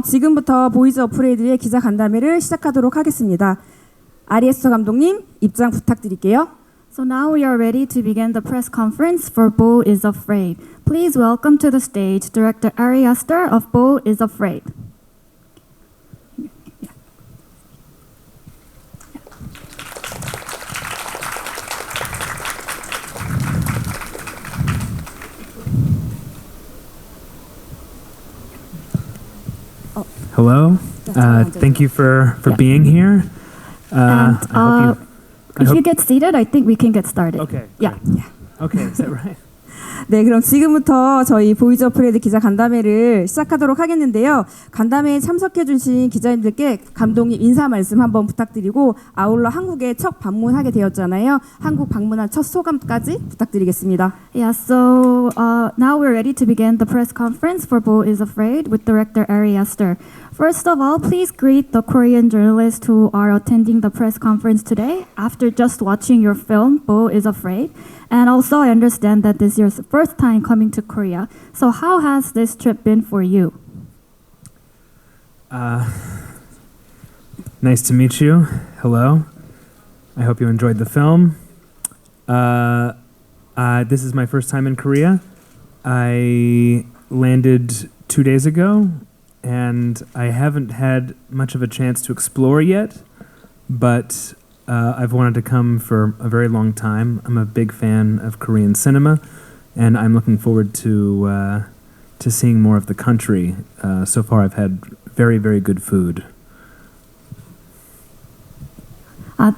그럼 지금부터 보이즈 어프레이드의 기자 간담회를 시작하도록 하겠습니다. 아리 에스터 감독님 입장 부탁드릴게요. So now we are ready to begin the press conference for Beau is Afraid. Please welcome to the stage Director Ari Aster of Beau is Afraid. Hello. Thank you for being here. If you get seated, I think we can get started. Okay. Yeah. Okay, is that right? 네, 그럼 지금부터 저희 보이즈 어프레이드 기자 간담회를 시작하도록 하겠는데요. 간담회에 참석해 주신 기자님들께 감독님 인사 말씀 한번 부탁드리고 아울러 한국에 첫 방문하게 되었잖아요. 한국 방문한 첫 소감까지 부탁드리겠습니다. Yeah, so now we're ready to begin the press conference for Beau is Afraid with Director Ari Aster. First of all, please greet the Korean journalists who are attending the press conference today after just watching your film, Beau is Afraid. And also, I understand that this is your first time coming to Korea. So how has this trip been for you? Nice to meet you. Hello. I hope you enjoyed the film. This is my first time in Korea. I landed 2 days ago, and I haven't had much of a chance to explore yet, but I've wanted to come for a very long time. I'm a big fan of Korean cinema, and I'm looking forward to seeing more of the country. So far, I've had very, very good food.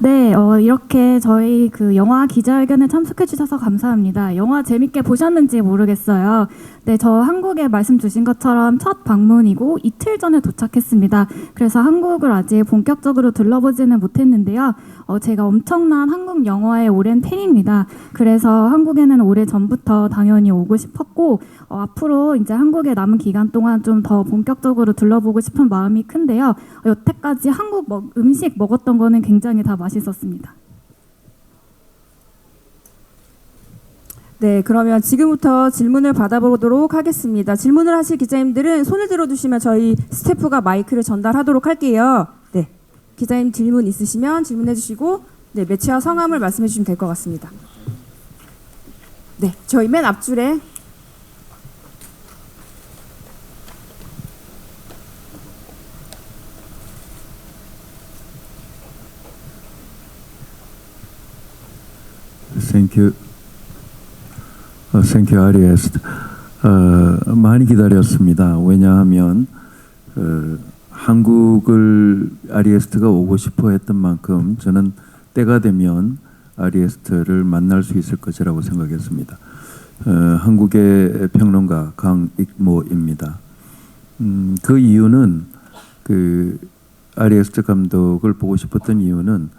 네, 이렇게 저희 그 영화 기자회견에 참석해 주셔서 감사합니다. 영화 재밌게 보셨는지 모르겠어요. 네, 저 한국에 말씀 주신 것처럼 첫 방문이고 이틀 전에 도착했습니다. 그래서 한국을 아직 본격적으로 둘러보지는 못했는데요. 제가 엄청난 한국 영화의 오랜 팬입니다. 그래서 한국에는 오래 전부터 당연히 오고 싶었고 앞으로 이제 한국에 남은 기간 동안 좀 더 본격적으로 둘러보고 싶은 마음이 큰데요. 여태까지 한국 음식 먹었던 거는 굉장히 다 맛있었습니다. 네, 그러면 지금부터 질문을 받아보도록 하겠습니다. 질문을 하실 기자님들은 손을 들어주시면 저희 스태프가 마이크를 전달하도록 할게요. 네, 기자님 질문 있으시면 질문해 주시고 네, 매체와 성함을 말씀해 주시면 될 것 같습니다. 네, 저희 맨 앞줄에 Thank you. Thank you, Ari Aster. 많이 기다렸습니다. 왜냐하면 한국을 아리 에스터가 오고 싶어 했던 만큼 저는 때가 되면 아리 에스터를 만날 수 있을 것이라고 생각했습니다. 한국의 평론가 강익모입니다. 그 이유는 그 아리 에스터 감독을 보고 싶었던 이유는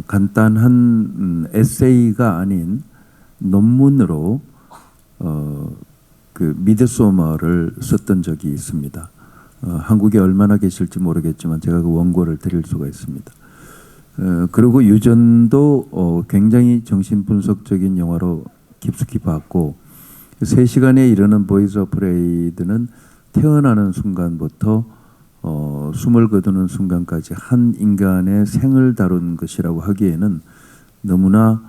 간단한 에세이가 아닌 논문으로 그 미드소머를 썼던 적이 있습니다. 한국에 얼마나 계실지 모르겠지만 제가 그 원고를 드릴 수가 있습니다. 그리고 유전도 굉장히 정신분석적인 영화로 깊숙이 봤고 3시간에 이르는 보이즈 어프레이드는 태어나는 순간부터 숨을 거두는 순간까지 한 인간의 생을 다룬 것이라고 하기에는 너무나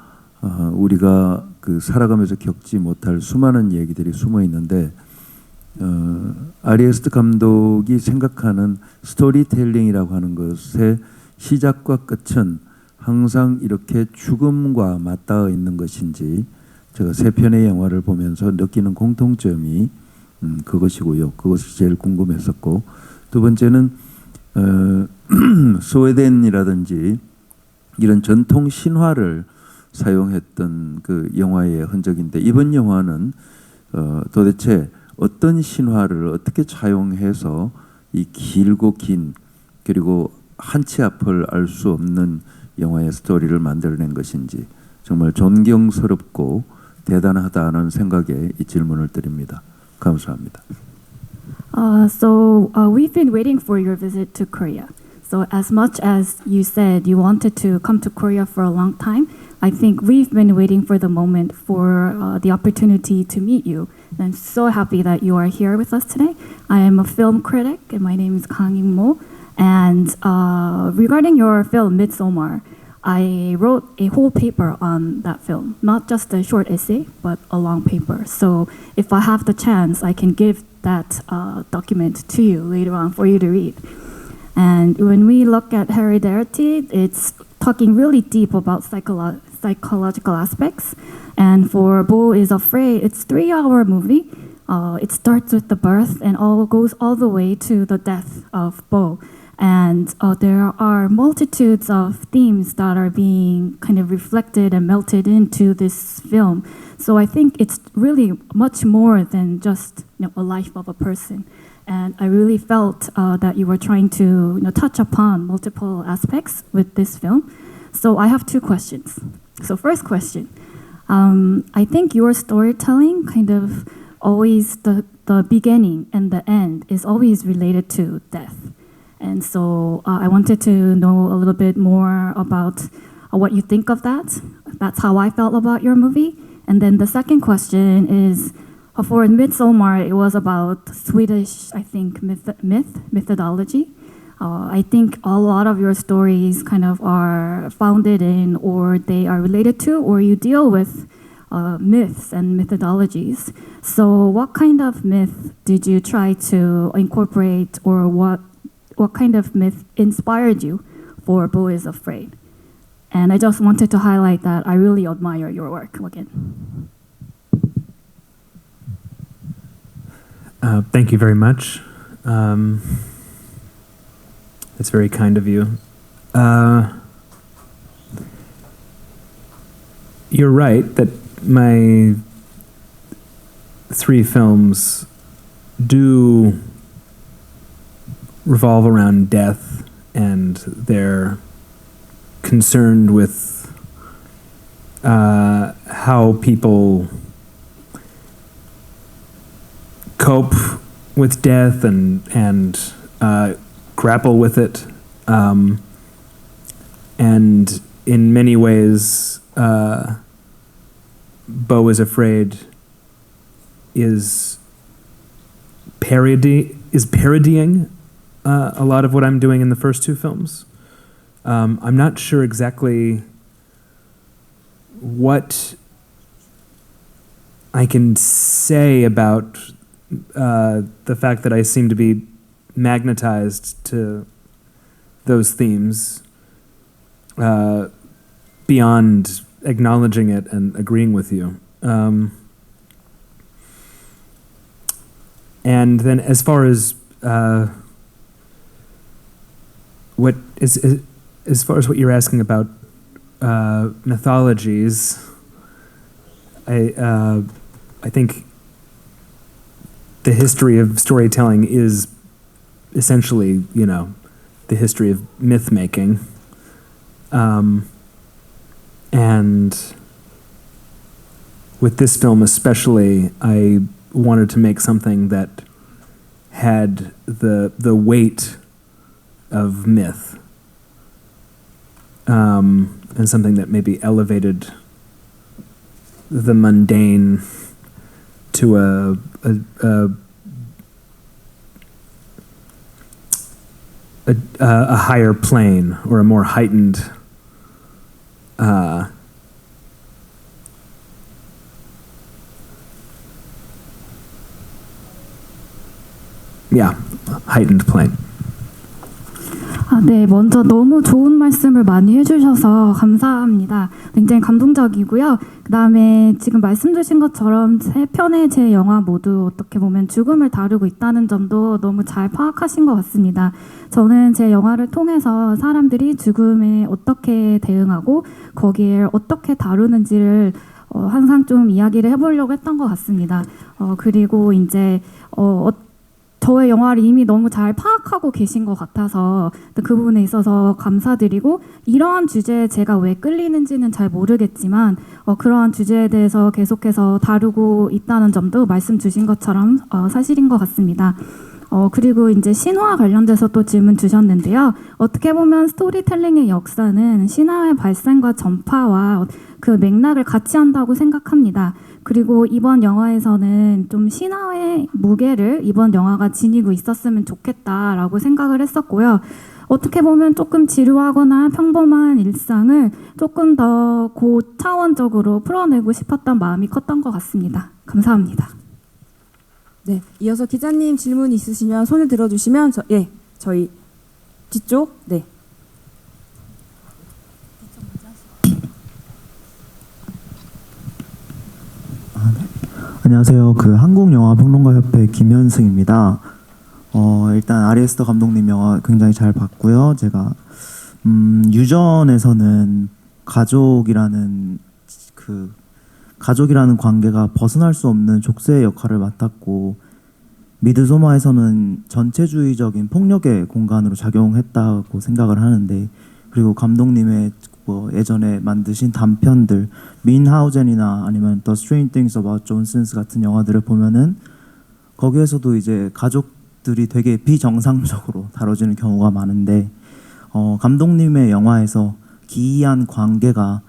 우리가 그 살아가면서 겪지 못할 수많은 얘기들이 숨어 있는데 아리 에스터 감독이 생각하는 스토리텔링이라고 하는 것의 시작과 끝은 항상 이렇게 죽음과 맞닿아 있는 것인지 제가 3편의 영화를 보면서 느끼는 공통점이 그것이고요. 그것이 제일 궁금했었고 두 번째는 스웨덴이라든지 이런 전통 신화를 사용했던 그 영화의 흔적인데 이번 영화는 도대체 어떤 신화를 어떻게 차용해서 이 길고 긴 그리고 한치 앞을 알 수 없는 영화의 스토리를 만들어낸 것인지 정말 존경스럽고 대단하다는 생각에 이 질문을 드립니다. 감사합니다. So we've been waiting for your visit to Korea. So as much as you said you wanted to come to Korea for a long time, I think we've been waiting for the moment for the opportunity to meet you. And I'm so happy that you are here with us today. I am a film critic, and my name is Kang In-mo. And regarding your film, Midsommar, I wrote a whole paper on that film, not just a short essay, but a long paper. So if I have the chance, I can give that document to you later on for you to read. And when we look at Hereditary, it's talking really deep about psychological aspects. And for Beau is Afraid, it's a 3-hour movie. It starts with the birth and goes all the way to the death of Beau. And there are multitudes of themes that are being kind of reflected and melted into this film. So I think it's really much more than just a life of a person. And I really felt that you were trying to touch upon multiple aspects with this film. So I have 2 questions. So first question, I think your storytelling kind of always, the beginning and the end is always related to death. And so I wanted to know a little bit more about what you think of that. That's how I felt about your movie. And then the second question is, for Midsommar, it was about Swedish, I think, methodology. I think a lot of your stories kind of are founded in, or they are related to, or you deal with myths and methodologies. So what kind of myth did you try to incorporate, or what kind of myth inspired you for Beau is Afraid? And I just wanted to highlight that I really admire your work again. Thank you very much. That's very kind of you. You're right that my 3 films do revolve around death, and they're concerned with how people cope with death and grapple with it. And in many ways, Beau is Afraid is parodying a lot of what I'm doing in the first 2 films. I'm not sure exactly what I can say about the fact that I seem to be magnetized to those themes beyond acknowledging it and agreeing with you. And then as far as what you're asking about mythologies, I think the history of storytelling is essentially, the history of myth making. And with this film especially, I wanted to make something that had the weight of myth, and something that maybe elevated the mundane to a higher plane, or a more heightened heightened plane. 네, 먼저 너무 좋은 말씀을 많이 해주셔서 감사합니다. 굉장히 감동적이고요. 그 다음에 지금 말씀 주신 것처럼 3편의 제 영화 모두 어떻게 보면 죽음을 다루고 있다는 점도 너무 잘 파악하신 것 같습니다. 저는 제 영화를 통해서 사람들이 죽음에 어떻게 대응하고 거기에 어떻게 다루는지를 항상 좀 이야기를 해보려고 했던 것 같습니다. 그리고 이제 저의 영화를 이미 너무 잘 파악하고 계신 것 같아서 그 부분에 있어서 감사드리고, 이러한 주제에 제가 왜 끌리는지는 잘 모르겠지만 그러한 주제에 대해서 계속해서 다루고 있다는 점도 말씀 주신 것처럼 사실인 것 같습니다. 그리고 이제 신화 관련돼서 또 질문 주셨는데요. 어떻게 보면 스토리텔링의 역사는 신화의 발생과 전파와 그 맥락을 같이 한다고 생각합니다. 그리고 이번 영화에서는 좀 신화의 무게를 이번 영화가 지니고 있었으면 좋겠다라고 생각을 했었고요. 어떻게 보면 조금 지루하거나 평범한 일상을 조금 더 고차원적으로 풀어내고 싶었던 마음이 컸던 것 같습니다. 감사합니다. 네, 이어서 기자님 질문 있으시면 손을 들어주시면 저희 뒤쪽 네. 안녕하세요. 그 한국영화평론가협회 김현승입니다. 일단 아리에스터 감독님 영화 굉장히 잘 봤고요. 제가 유전에서는 가족이라는 관계가 벗어날 수 없는 족쇄의 역할을 맡았고, 미드소마에서는 전체주의적인 폭력의 공간으로 작용했다고 생각을 하는데, 그리고 감독님의 예전에 만드신 단편들 민하우젠이나 아니면 The Strange Things About John Sins 같은 영화들을 보면은 거기에서도 이제 가족들이 되게 비정상적으로 다뤄지는 경우가 많은데, 감독님의 영화에서 기이한 관계가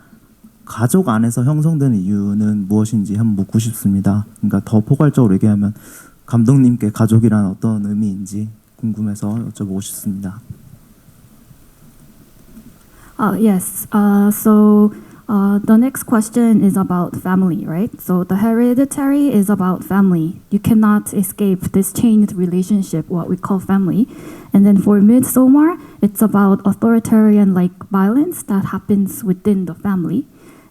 가족 안에서 형성되는 이유는 무엇인지 한번 묻고 싶습니다. 그러니까 더 포괄적으로 얘기하면 감독님께 가족이란 어떤 의미인지 궁금해서 여쭤보고 싶습니다. Yes. The next question is about family, right? So the Hereditary is about family. You cannot escape this chained relationship, what we call family. And then for Midsommar, it's about authoritarian-like violence that happens within the family.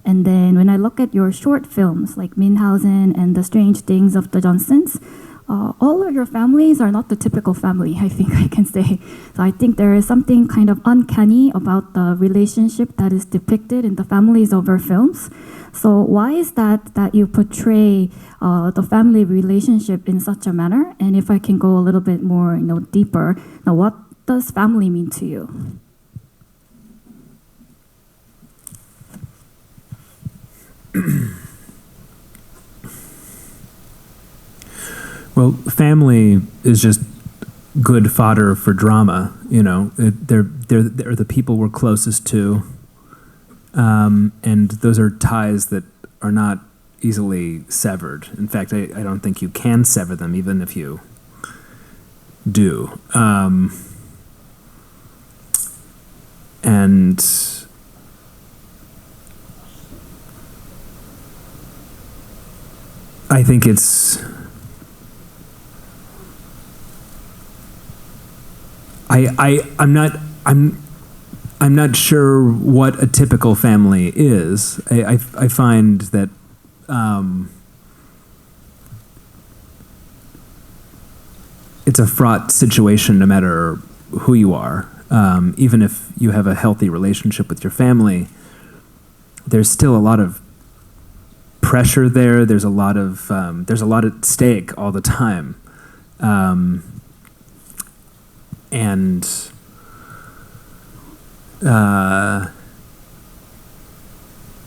And then when I look at your short films like Minhausen and The Strange Things of the Johnsons, all of your families are not the typical family, I think I can say. So I think there is something kind of uncanny about the relationship that is depicted in the families of your films. So why is that you portray the family relationship in such a manner? And if I can go a little bit more, deeper, what does family mean to you? Well, family is just good fodder for drama. They're the people we're closest to, and those are ties that are not easily severed. In fact, I don't think you can sever them, even if you do. And I think I'm not sure what a typical family is. I find that it's a fraught situation no matter who you are. Even if you have a healthy relationship with your family, there's still a lot of pressure there. There's a lot at stake all the time. And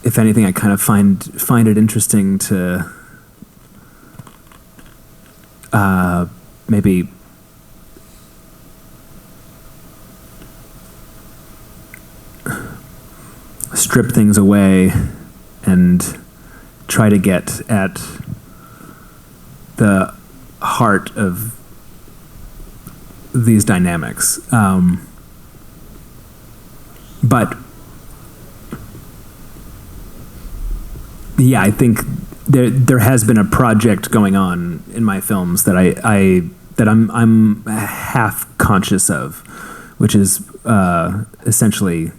if anything, I kind of find it interesting to maybe strip things away and try to get at the heart of these dynamics. But yeah, I think there has been a project going on in my films that I'm half conscious of, which is essentially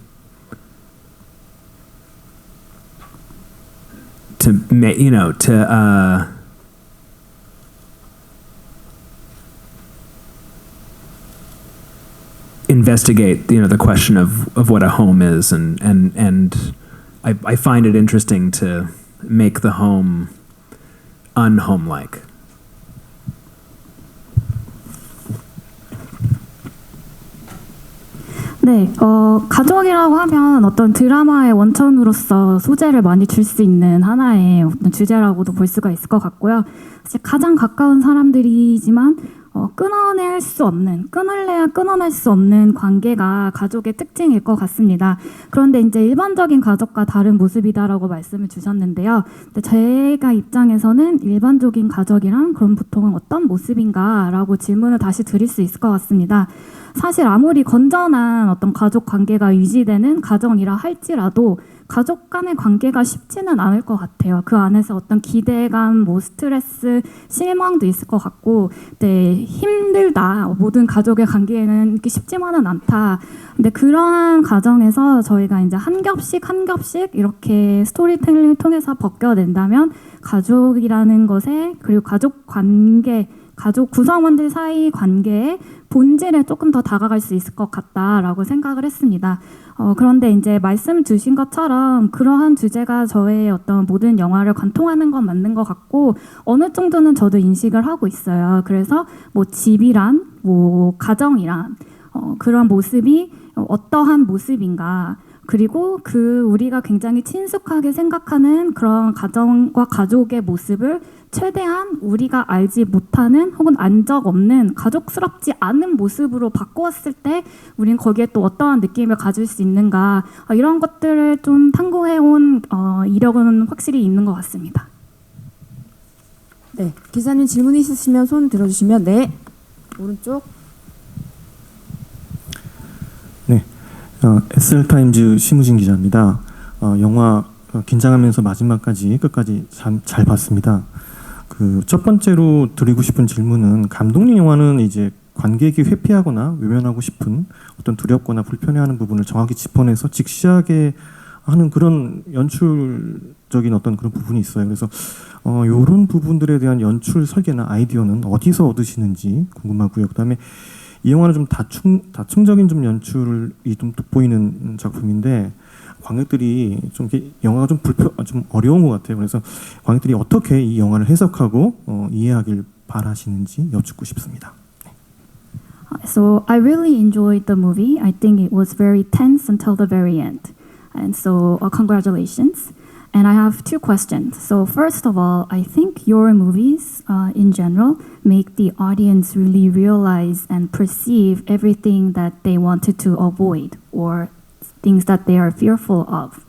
to investigate the question of what a home is, and I find it interesting to make the home unhome-like. 네, 가족이라고 하면 어떤 드라마의 원천으로서 소재를 많이 줄 수 있는 하나의 어떤 주제라고도 볼 수가 있을 것 같고요. 사실 가장 가까운 사람들이지만 끊어낼 수 없는, 끊을래야 끊어낼 수 없는 관계가 가족의 특징일 것 같습니다. 그런데 이제 일반적인 가족과 다른 모습이다라고 말씀을 주셨는데요. 근데 제가 입장에서는 일반적인 가족이란 그럼 보통은 어떤 모습인가라고 질문을 다시 드릴 수 있을 것 같습니다. 사실 아무리 건전한 어떤 가족 관계가 유지되는 가정이라 할지라도 가족 간의 관계가 쉽지는 않을 것 같아요. 그 안에서 어떤 기대감, 뭐 스트레스, 실망도 있을 것 같고, 네, 힘들다. 모든 가족의 관계에는 이렇게 쉽지만은 않다. 근데 그러한 가정에서 저희가 이제 한 겹씩 이렇게 스토리텔링을 통해서 벗겨낸다면 가족이라는 것에, 그리고 가족 관계, 가족 구성원들 사이 관계의 본질에 조금 더 다가갈 수 있을 것 같다라고 생각을 했습니다. 그런데 이제 말씀 주신 것처럼 그러한 주제가 저의 어떤 모든 영화를 관통하는 건 맞는 것 같고 어느 정도는 저도 인식을 하고 있어요. 그래서 뭐 집이란, 뭐 가정이란 그런 모습이 어떠한 모습인가, 그리고 그 우리가 굉장히 친숙하게 생각하는 그런 가정과 가족의 모습을 최대한 우리가 알지 못하는 혹은 안 적 없는 가족스럽지 않은 모습으로 바꾸었을 때 우린 거기에 또 어떠한 느낌을 가질 수 있는가, 이런 것들을 좀 탐구해온 이력은 확실히 있는 것 같습니다. 네, 기자님 질문 있으시면 손 들어주시면 네, 오른쪽. 네, SL타임즈 심우진 기자입니다. 영화 긴장하면서 마지막까지 끝까지 잘 봤습니다. 그 첫 번째로 드리고 싶은 질문은 감독님 영화는 이제 관객이 회피하거나 외면하고 싶은 어떤 두렵거나 불편해하는 부분을 정확히 짚어내서 직시하게 하는 그런 연출적인 어떤 그런 부분이 있어요. 그래서 이런 부분들에 대한 연출 설계나 아이디어는 어디서 얻으시는지 궁금하고요. 그다음에 이 영화는 좀 다층적인 좀 연출이 좀 돋보이는 작품인데 관객들이 좀 영화가 좀 어려운 것 같아요. 그래서 관객들이 어떻게 이 영화를 해석하고 이해하길 바라시는지 여쭙고 싶습니다. So I really enjoyed the movie. I think it was very tense until the very end. And so congratulations. And I have two questions. So first of all, I think your movies in general make the audience really realize and perceive everything that they wanted to avoid or things that they are fearful of.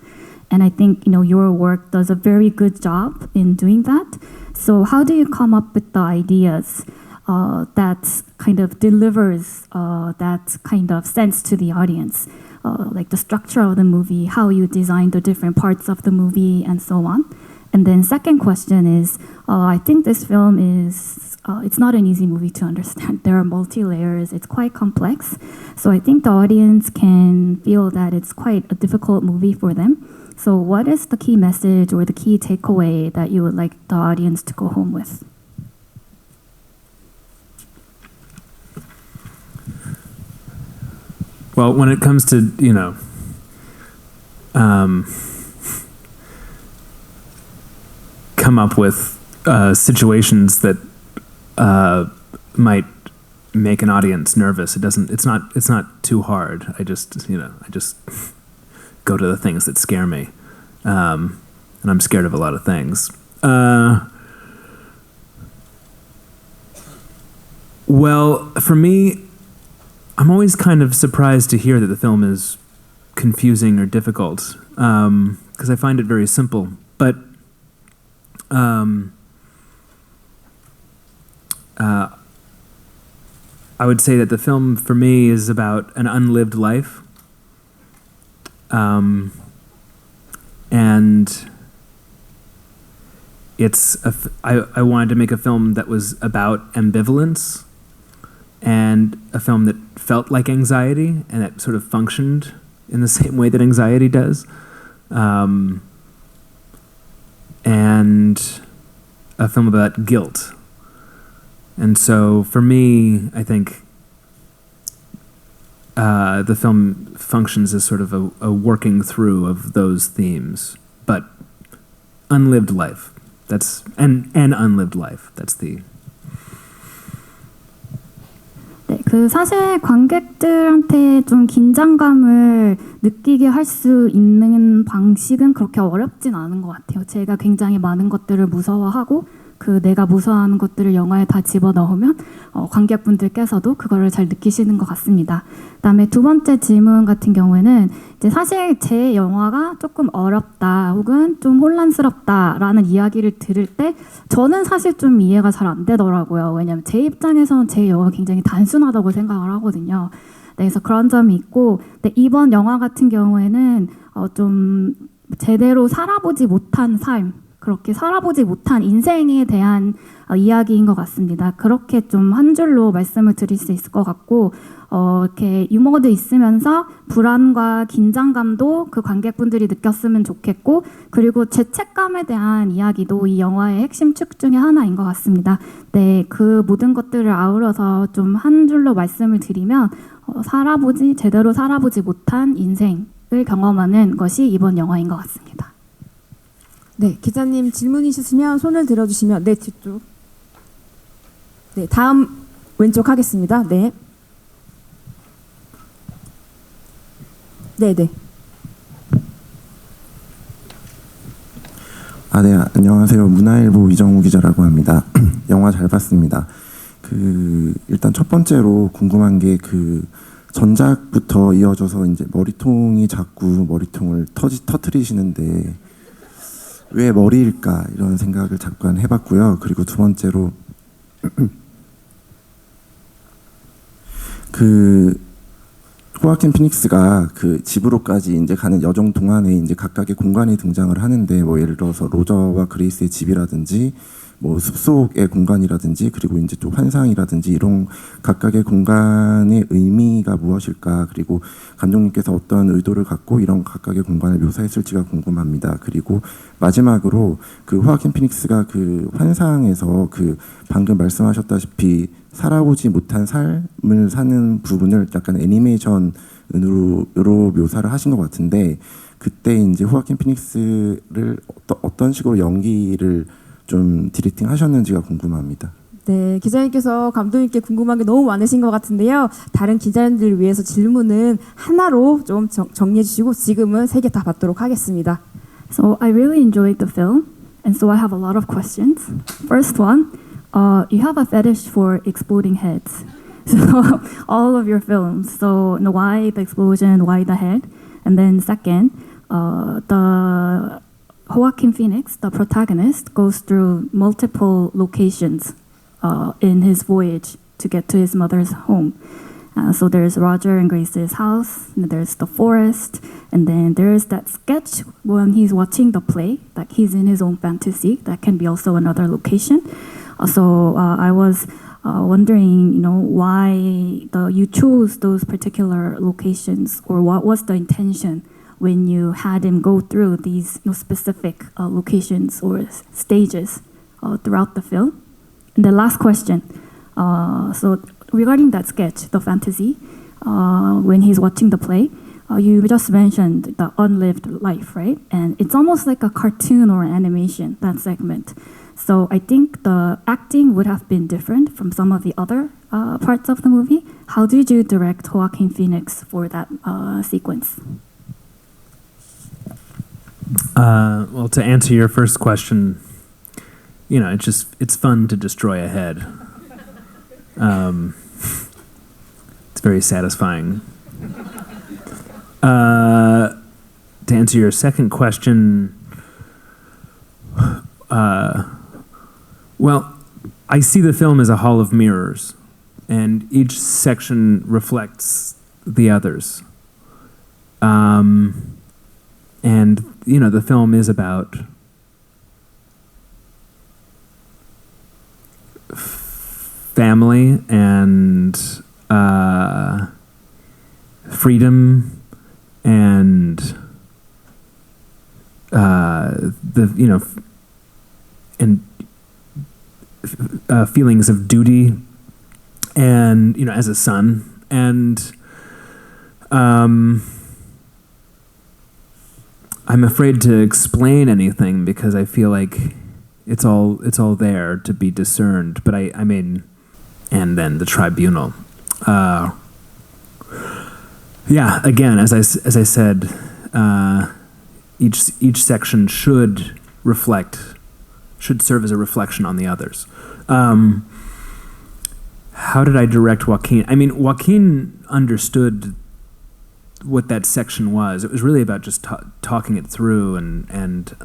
And I think your work does a very good job in doing that. So how do you come up with the ideas that kind of delivers that kind of sense to the audience? Like the structure of the movie, how you design the different parts of the movie, and so on. And then second question is, I think this film is, it's not an easy movie to understand. There are multi-layers, it's quite complex. So I think the audience can feel that it's quite a difficult movie for them. So what is the key message or the key takeaway that you would like the audience to go home with? Well, when it comes to, come up with situations that might make an audience nervous, it's not too hard. I just go to the things that scare me. And I'm scared of a lot of things. Well, for me, I'm always kind of surprised to hear that the film is confusing or difficult, because I find it very simple. But I would say that the film, for me, is about an unlived life. And I wanted to make a film that was about ambivalence, and a film that felt like anxiety and that sort of functioned in the same way that anxiety does. And a film about guilt. And so for me, I think the film functions as sort of a working through of those themes, but unlived life. That's an unlived life. That's the. 네, 그 사실 관객들한테 좀 긴장감을 느끼게 할 수 있는 방식은 그렇게 어렵진 않은 것 같아요. 제가 굉장히 많은 것들을 무서워하고 그 내가 무서워하는 것들을 영화에 다 집어넣으면 관객분들께서도 그거를 잘 느끼시는 것 같습니다. 그다음에 두 번째 질문 같은 경우에는 이제 사실 제 영화가 조금 어렵다 혹은 좀 혼란스럽다라는 이야기를 들을 때 저는 사실 좀 이해가 잘 안 되더라고요. 왜냐하면 제 입장에서는 제 영화가 굉장히 단순하다고 생각을 하거든요. 네, 그래서 그런 점이 있고, 근데 이번 영화 같은 경우에는 좀 제대로 살아보지 못한 삶, 그렇게 살아보지 못한 인생에 대한 이야기인 것 같습니다. 그렇게 좀 한 줄로 말씀을 드릴 수 있을 것 같고, 이렇게 유머도 있으면서 불안과 긴장감도 그 관객분들이 느꼈으면 좋겠고, 그리고 죄책감에 대한 이야기도 이 영화의 핵심 축 중에 하나인 것 같습니다. 네, 그 모든 것들을 아우러서 좀 한 줄로 말씀을 드리면 제대로 살아보지 못한 인생을 경험하는 것이 이번 영화인 것 같습니다. 네, 기자님 질문 있으시면 손을 들어주시면 네 뒤쪽. 네, 다음 왼쪽 하겠습니다. 네. 네, 네. 네, 안녕하세요. 문화일보 이정우 기자라고 합니다. 영화 잘 봤습니다. 일단 첫 번째로 궁금한 게 전작부터 이어져서 이제 머리통이 자꾸 머리통을 터트리시는데 왜 머리일까 이런 생각을 잠깐 해봤고요. 그리고 두 번째로 호아킨 피닉스가 집으로까지 이제 가는 여정 동안에 이제 각각의 공간이 등장을 하는데 뭐 예를 들어서 로저와 그레이스의 집이라든지 뭐 숲속의 공간이라든지 그리고 이제 또 환상이라든지 이런 각각의 공간의 의미가 무엇일까, 그리고 감독님께서 어떤 의도를 갖고 이런 각각의 공간을 묘사했을지가 궁금합니다. 그리고 마지막으로 호아킨 피닉스가 환상에서 방금 말씀하셨다시피 살아보지 못한 삶을 사는 부분을 약간 애니메이션으로 묘사를 하신 것 같은데, 그때 이제 호아킨 피닉스를 어떤 식으로 연기를 좀 디렉팅 하셨는지가 궁금합니다. 네, 기자님께서 감독님께 궁금한 게 너무 많으신 것 같은데요. 다른 기자님들을 위해서 질문은 하나로 좀 정리해 주시고 지금은 3개 다 받도록 하겠습니다. So I really enjoyed the film, and so I have a lot of questions. First one, you have a fetish for exploding heads. So all of your films. So why the explosion? Why the head? And then second, the Joaquin Phoenix, the protagonist, goes through multiple locations in his voyage to get to his mother's home. So there's Roger and Grace's house, and there's the forest, and then there's that sketch when he's watching the play, that he's in his own fantasy. That can be also another location. So I was wondering, why you chose those particular locations, or what was the intention when you had him go through these specific locations or stages throughout the film. And the last question, so regarding that sketch, the fantasy, when he's watching the play, you just mentioned the unlived life, right? And it's almost like a cartoon or animation, that segment. So I think the acting would have been different from some of the other parts of the movie. How did you direct Joaquin Phoenix for that sequence? Well, to answer your first question, it's fun to destroy a head. It's very satisfying. To answer your second question, well, I see the film as a hall of mirrors, and each section reflects the others. And the film is about family and freedom and feelings of duty, and as a son, and I'm afraid to explain anything because I feel like it's all there to be discerned. But I mean, and then the tribunal. Again, as I said, each section should should serve as a reflection on the others. How did I direct Joaquin? I mean, Joaquin understood what that section was. It was really about just talking it through and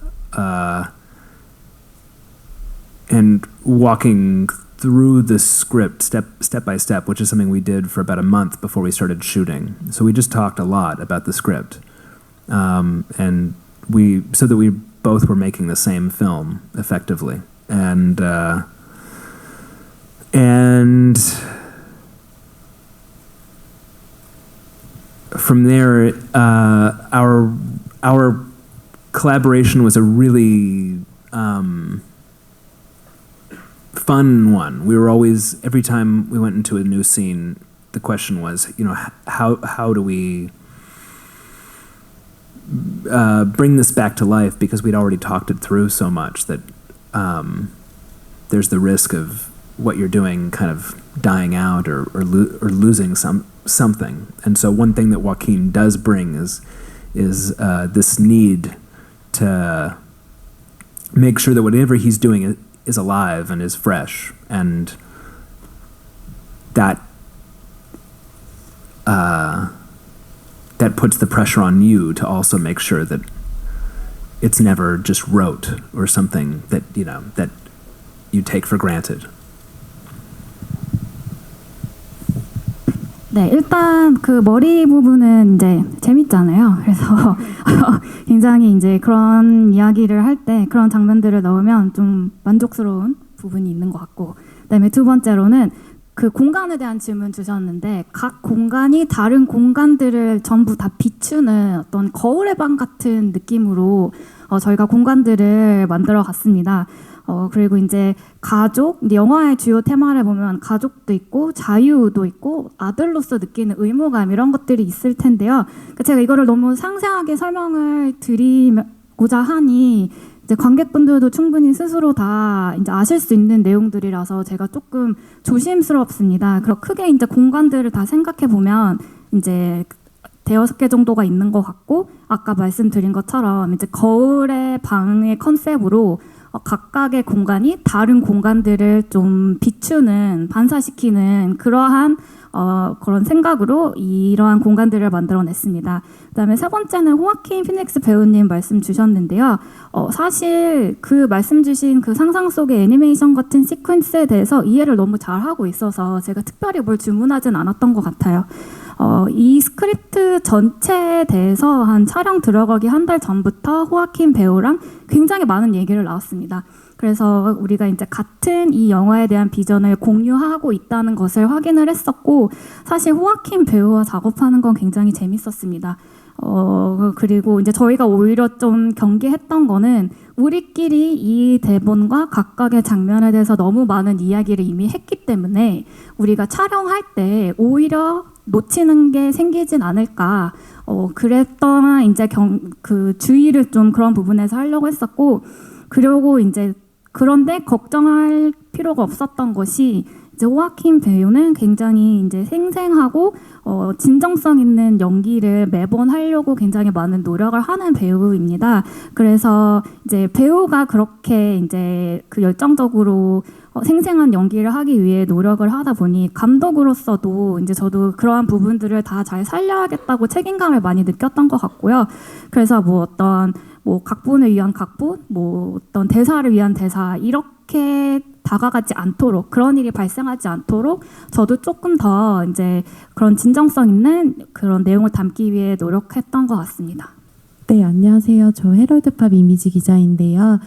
walking through the script step by step, which is something we did for about a month before we started shooting. So we just talked a lot about the script, and so that we both were making the same film effectively, and from there, our collaboration was a really fun one. We were always, every time we went into a new scene, the question was, you know, how do we bring this back to life, because we'd already talked it through so much that there's the risk of what you're doing kind of dying out or losing something. And so one thing that Joaquin does bring is this need to make sure that whatever he's doing is alive and is fresh, and that puts the pressure on you to also make sure that it's never just rote or something that, you know, that you take for granted. 네, 일단 그 머리 부분은 이제 재밌잖아요. 그래서 굉장히 이제 그런 이야기를 할 때 그런 장면들을 넣으면 좀 만족스러운 부분이 있는 것 같고, 그다음에 두 번째로는 그 공간에 대한 질문 주셨는데, 각 공간이 다른 공간들을 전부 다 비추는 어떤 거울의 방 같은 느낌으로 저희가 공간들을 만들어 갔습니다. 그리고 이제 가족, 영화의 주요 테마를 보면 가족도 있고 자유도 있고 아들로서 느끼는 의무감, 이런 것들이 있을 텐데요. 제가 이거를 너무 상세하게 설명을 드리고자 하니 이제 관객분들도 충분히 스스로 다 이제 아실 수 있는 내용들이라서 제가 조금 조심스럽습니다. 그리고 크게 이제 공간들을 다 생각해 보면 이제 5개 정도가 있는 것 같고, 아까 말씀드린 것처럼 이제 거울의 방의 컨셉으로 각각의 공간이 다른 공간들을 좀 비추는, 반사시키는 그러한 그런 생각으로 이러한 공간들을 만들어냈습니다. 그다음에 세 번째는 호아킨 피닉스 배우님 말씀 주셨는데요. 사실 그 말씀 주신 그 상상 속의 애니메이션 같은 시퀀스에 대해서 이해를 너무 잘하고 있어서 제가 특별히 뭘 주문하진 않았던 것 같아요. 이 스크립트 전체에 대해서 한 촬영 들어가기 한 달 전부터 호아킨 배우랑 굉장히 많은 얘기를 나눴습니다. 그래서 우리가 이제 같은 이 영화에 대한 비전을 공유하고 있다는 것을 확인을 했었고, 사실 호아킨 배우와 작업하는 건 굉장히 재밌었습니다. 그리고 이제 저희가 오히려 좀 경계했던 거는 우리끼리 이 대본과 각각의 장면에 대해서 너무 많은 이야기를 이미 했기 때문에 우리가 촬영할 때 오히려 놓치는 게 생기진 않을까. 그랬던 이제 그 주의를 좀 그런 부분에서 하려고 했었고, 그리고 이제 그런데 걱정할 필요가 없었던 것이 이제 호아킨 배우는 굉장히 이제 생생하고 진정성 있는 연기를 매번 하려고 굉장히 많은 노력을 하는 배우입니다. 그래서 이제 배우가 그렇게 이제 그 열정적으로 생생한 연기를 하기 위해 노력을 하다 보니 감독으로서도 이제 저도 그러한 부분들을 다 잘 살려야겠다고 책임감을 많이 느꼈던 것 같고요. 그래서 어떤 각본을 위한 각본, 어떤 대사를 위한 대사, 이렇게 다가가지 않도록, 그런 일이 발생하지 않도록 저도 조금 더 이제 그런 진정성 있는 그런 내용을 담기 위해 노력했던 것 같습니다. 네, 안녕하세요. 저 헤럴드팝 이미지 기자인데요.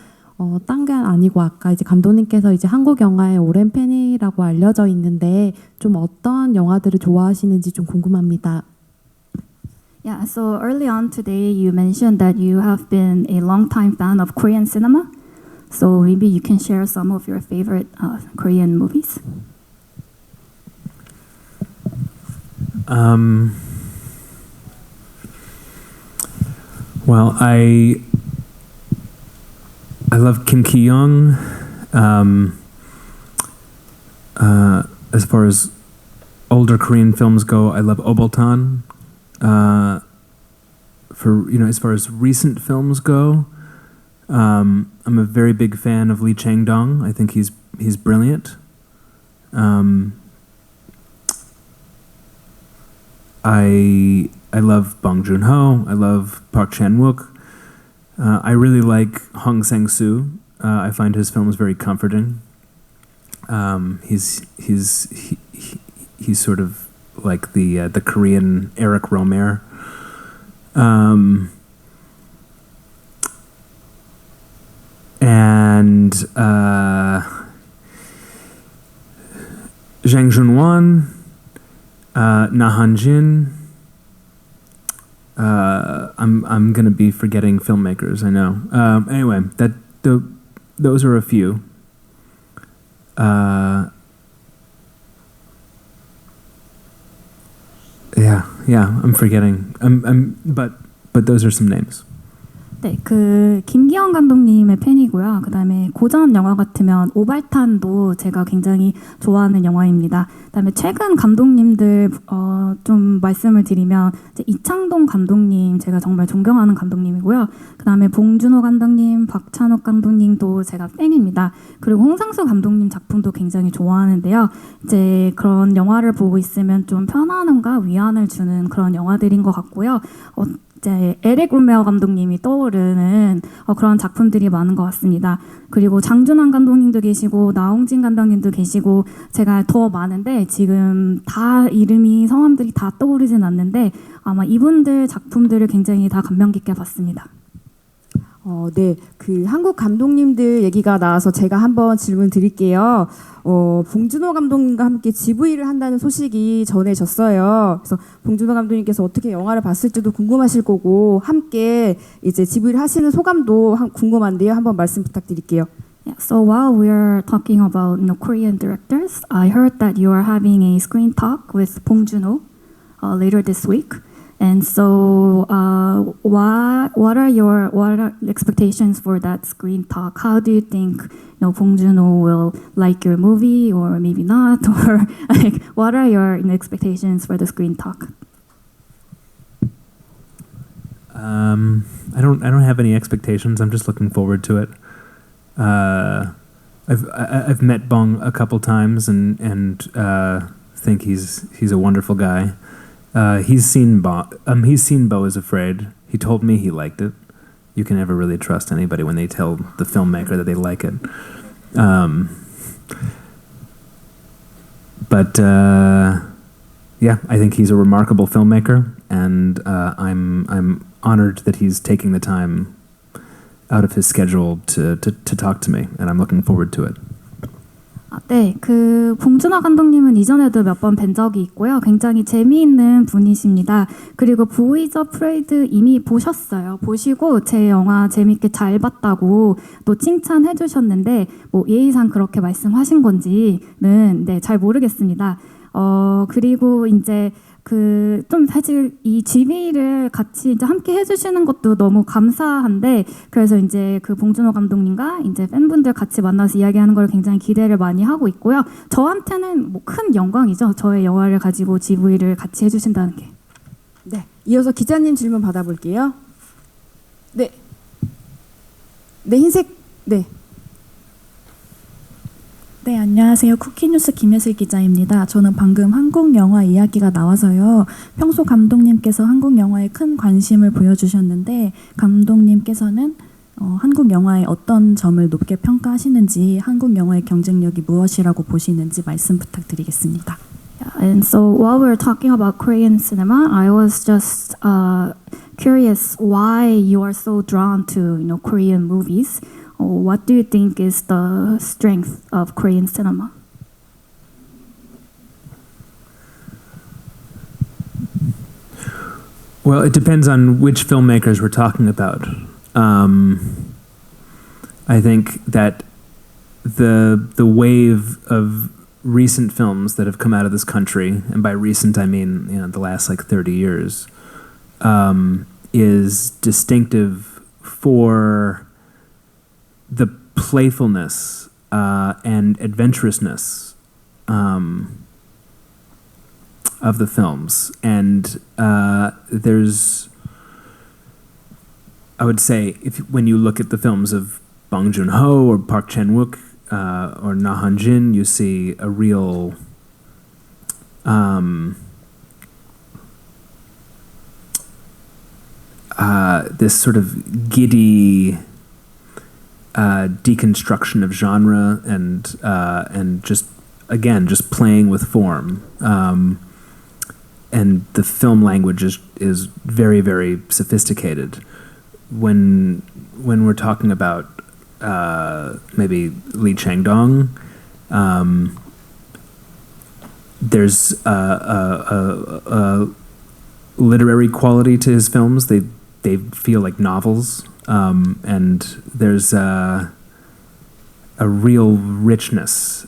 딴 게 아니고 아까 이제 감독님께서 이제 한국 영화의 오랜 팬이라고 알려져 있는데 좀 어떤 영화들을 좋아하시는지 좀 궁금합니다. Yeah, so early on today you mentioned that you have been a long-time fan of Korean cinema. So maybe you can share some of your favorite Korean movies. Well, I love Kim Ki-young. As far as older Korean films go, I love Oboltan. As far as recent films go, I'm a very big fan of Lee Chang-dong. I think he's brilliant. I love Bong Joon-ho. I love Park Chan-wook. I really like Hong Sang-soo. I find his films very comforting. He's sort of like the Korean Eric Rohmer. And Zhang Junwan, Na Han-jin. I'm gonna be forgetting filmmakers. I know. Anyway, those are a few. Yeah, I'm forgetting. But those are some names. 네, 그 김기현 감독님의 팬이고요. 그다음에 고전 영화 같으면 오발탄도 제가 굉장히 좋아하는 영화입니다. 그다음에 최근 감독님들 좀 말씀을 드리면 이제 이창동 감독님 제가 정말 존경하는 감독님이고요. 그다음에 봉준호 감독님, 박찬욱 감독님도 제가 팬입니다. 그리고 홍상수 감독님 작품도 굉장히 좋아하는데요. 이제 그런 영화를 보고 있으면 좀 편안함과 위안을 주는 그런 영화들인 것 같고요. 이제 에릭 로메어 감독님이 떠오르는 그런 작품들이 많은 것 같습니다. 그리고 장준환 감독님도 계시고 나홍진 감독님도 계시고 제가 더 많은데 지금 다 이름이 성함들이 다 떠오르진 않는데 아마 이분들 작품들을 굉장히 다 감명 깊게 봤습니다. 네, 그 한국 감독님들 얘기가 나와서 제가 한번 질문 드릴게요. 봉준호 감독님과 함께 GV를 한다는 소식이 전해졌어요. 그래서 봉준호 감독님께서 어떻게 영화를 봤을지도 궁금하실 거고 함께 이제 GV를 하시는 소감도 궁금한데요. 한번 말씀 부탁드릴게요. Yeah, so while we're talking about Korean directors, I heard that you are having a screen talk with Bong Joon-ho later this week. And so, what are your expectations for that screen talk? How do you think Bong Joon-ho will like your movie, or maybe not, or like what are your expectations for the screen talk? I don't have any expectations. I'm just looking forward to it. I've met Bong a couple times and think he's a wonderful guy. He's seen Bo is Afraid. He told me he liked it. You can never really trust anybody when they tell the filmmaker that they like it. But yeah, I think he's a remarkable filmmaker, and I'm honored that he's taking the time out of his schedule to talk to me, and I'm looking forward to it. 네, 그 봉준호 감독님은 이전에도 몇 번 뵌 적이 있고요. 굉장히 재미있는 분이십니다. 그리고 보이즈 어프레이드 이미 보셨어요. 보시고 제 영화 재밌게 잘 봤다고 또 칭찬해 주셨는데 뭐 예의상 그렇게 말씀하신 건지는 네, 잘 모르겠습니다. 그리고 이제 그 좀 사실 이 GV를 같이 이제 함께 해주시는 것도 너무 감사한데 그래서 이제 그 봉준호 감독님과 이제 팬분들 같이 만나서 이야기하는 걸 굉장히 기대를 많이 하고 있고요. 저한테는 뭐 큰 영광이죠. 저의 영화를 가지고 GV를 같이 해주신다는 게. 네, 이어서 기자님 질문 받아볼게요. 네, 흰색, 네. 네, 안녕하세요. 쿠키뉴스 김혜슬 기자입니다. 저는 방금 한국 영화 이야기가 나와서요. 평소 감독님께서 한국 영화에 큰 관심을 보여주셨는데 감독님께서는 한국 영화의 어떤 점을 높게 평가하시는지 한국 영화의 경쟁력이 무엇이라고 보시는지 말씀 부탁드리겠습니다. And so while we're talking about Korean cinema, I was just curious why you are so drawn to Korean movies. What do you think is the strength of Korean cinema? Well, it depends on which filmmakers we're talking about. I think that the wave of recent films that have come out of this country, and by recent I mean the last 30 years, is distinctive for the playfulness and adventurousness of the films, and there's I would say when you look at the films of Bong Joon-ho or Park Chan-wook or Na Han-jin, you see a real this sort of giddy deconstruction of genre and just playing with form. And the film language is very, very sophisticated. When we're talking about maybe Lee Chang-dong, there's a literary quality to his films. They feel like novels, and there's a real richness